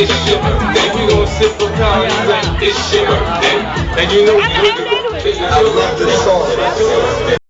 it's your birthday. We gon' sip a card like it's your birthday. And you know we I love this song.